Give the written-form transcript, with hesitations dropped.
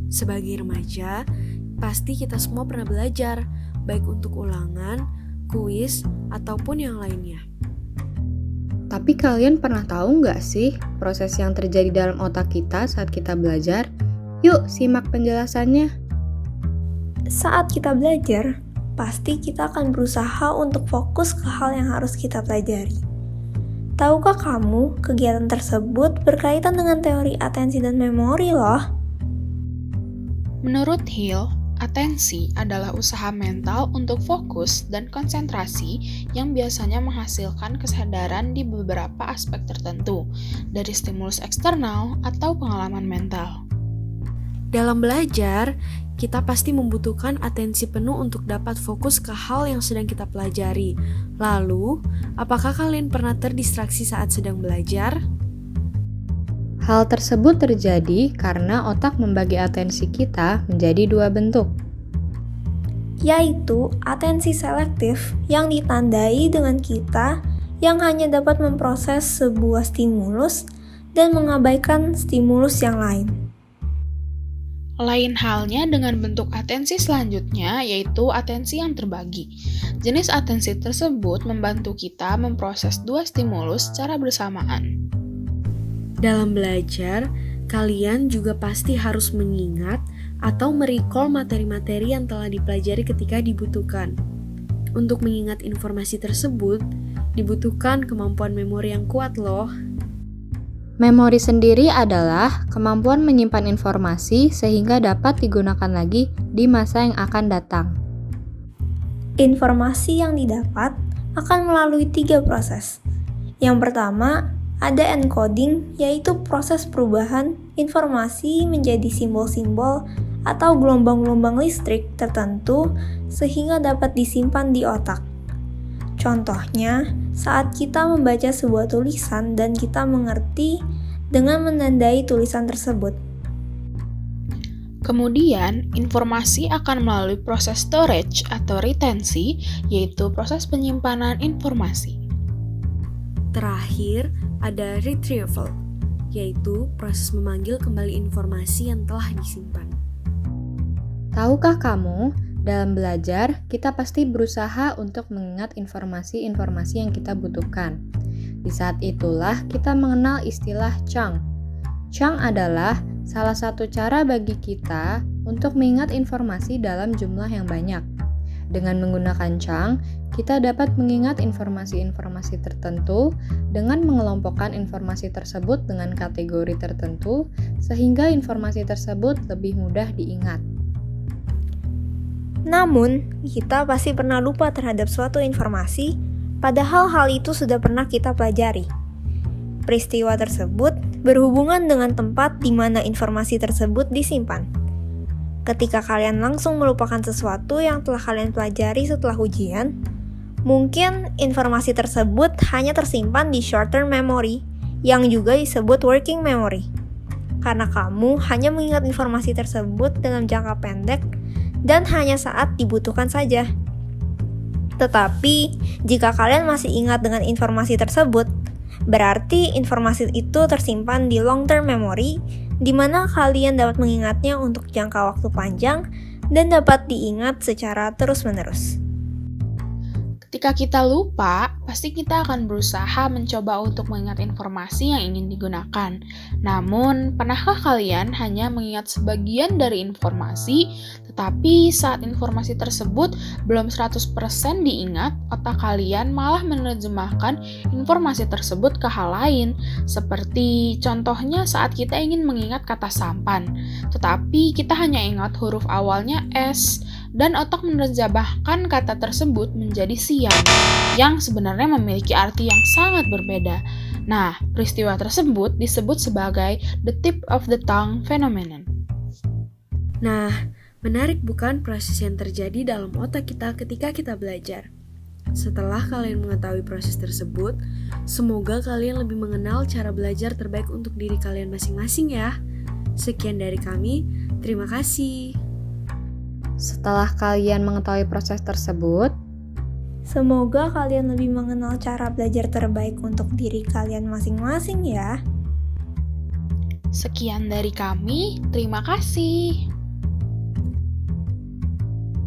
Sebagai remaja, pasti kita semua pernah belajar, baik untuk ulangan, kuis, ataupun yang lainnya. Tapi kalian pernah tahu nggak sih proses yang terjadi dalam otak kita saat kita belajar? Yuk simak penjelasannya. Saat kita belajar, pasti kita akan berusaha untuk fokus ke hal yang harus kita pelajari. Tahukah kamu, kegiatan tersebut berkaitan dengan teori atensi dan memori loh. Menurut Hill, atensi adalah usaha mental untuk fokus dan konsentrasi yang biasanya menghasilkan kesadaran di beberapa aspek tertentu, dari stimulus eksternal atau pengalaman mental. Dalam belajar, kita pasti membutuhkan atensi penuh untuk dapat fokus ke hal yang sedang kita pelajari. Lalu, apakah kalian pernah terdistraksi saat sedang belajar? Hal tersebut terjadi karena otak membagi atensi kita menjadi dua bentuk, Yaitu atensi selektif yang ditandai dengan kita yang hanya dapat memproses sebuah stimulus dan mengabaikan stimulus yang lain. Lain halnya dengan bentuk atensi selanjutnya, yaitu atensi yang terbagi. Jenis atensi tersebut membantu kita memproses dua stimulus secara bersamaan. Dalam belajar, kalian juga pasti harus mengingat atau merecall materi-materi yang telah dipelajari ketika dibutuhkan. Untuk mengingat informasi tersebut, dibutuhkan kemampuan memori yang kuat loh. Memori sendiri adalah kemampuan menyimpan informasi sehingga dapat digunakan lagi di masa yang akan datang. Informasi yang didapat akan melalui 3 proses. Yang pertama, ada encoding, yaitu proses perubahan informasi menjadi simbol-simbol atau gelombang-gelombang listrik tertentu sehingga dapat disimpan di otak. Contohnya, saat kita membaca sebuah tulisan dan kita mengerti dengan menandai tulisan tersebut. Kemudian, informasi akan melalui proses storage atau retensi, yaitu proses penyimpanan informasi. Terakhir, ada retrieval, yaitu proses memanggil kembali informasi yang telah disimpan. Tahukah kamu, dalam belajar kita pasti berusaha untuk mengingat informasi-informasi yang kita butuhkan. Di saat itulah kita mengenal istilah chunk. Chunk adalah salah satu cara bagi kita untuk mengingat informasi dalam jumlah yang banyak. Dengan menggunakan chunk, kita dapat mengingat informasi-informasi tertentu dengan mengelompokkan informasi tersebut dengan kategori tertentu, sehingga informasi tersebut lebih mudah diingat. Namun, kita pasti pernah lupa terhadap suatu informasi, padahal hal itu sudah pernah kita pelajari. Peristiwa tersebut berhubungan dengan tempat di mana informasi tersebut disimpan. Ketika kalian langsung melupakan sesuatu yang telah kalian pelajari setelah ujian, mungkin informasi tersebut hanya tersimpan di short-term memory, yang juga disebut working memory. Karena kamu hanya mengingat informasi tersebut dalam jangka pendek dan hanya saat dibutuhkan saja. Tetapi, jika kalian masih ingat dengan informasi tersebut, berarti informasi itu tersimpan di long-term memory, di mana kalian dapat mengingatnya untuk jangka waktu panjang dan dapat diingat secara terus-menerus. Ketika kita lupa, pasti kita akan berusaha mencoba untuk mengingat informasi yang ingin digunakan. Namun, pernahkah kalian hanya mengingat sebagian dari informasi, tetapi saat informasi tersebut belum 100% diingat, otak kalian malah menerjemahkan informasi tersebut ke hal lain, seperti contohnya saat kita ingin mengingat kata sampan, tetapi kita hanya ingat huruf awalnya S, dan otak menerjemahkan kata tersebut menjadi siang, yang sebenarnya memiliki arti yang sangat berbeda. Nah, peristiwa tersebut disebut sebagai the tip of the tongue phenomenon. Nah, menarik bukan proses yang terjadi dalam otak kita ketika kita belajar? Setelah kalian mengetahui proses tersebut, semoga kalian lebih mengenal cara belajar terbaik untuk diri kalian masing-masing ya. Sekian dari kami, terima kasih. Setelah kalian mengetahui proses tersebut, semoga kalian lebih mengenal cara belajar terbaik untuk diri kalian masing-masing ya. Sekian dari kami, terima kasih.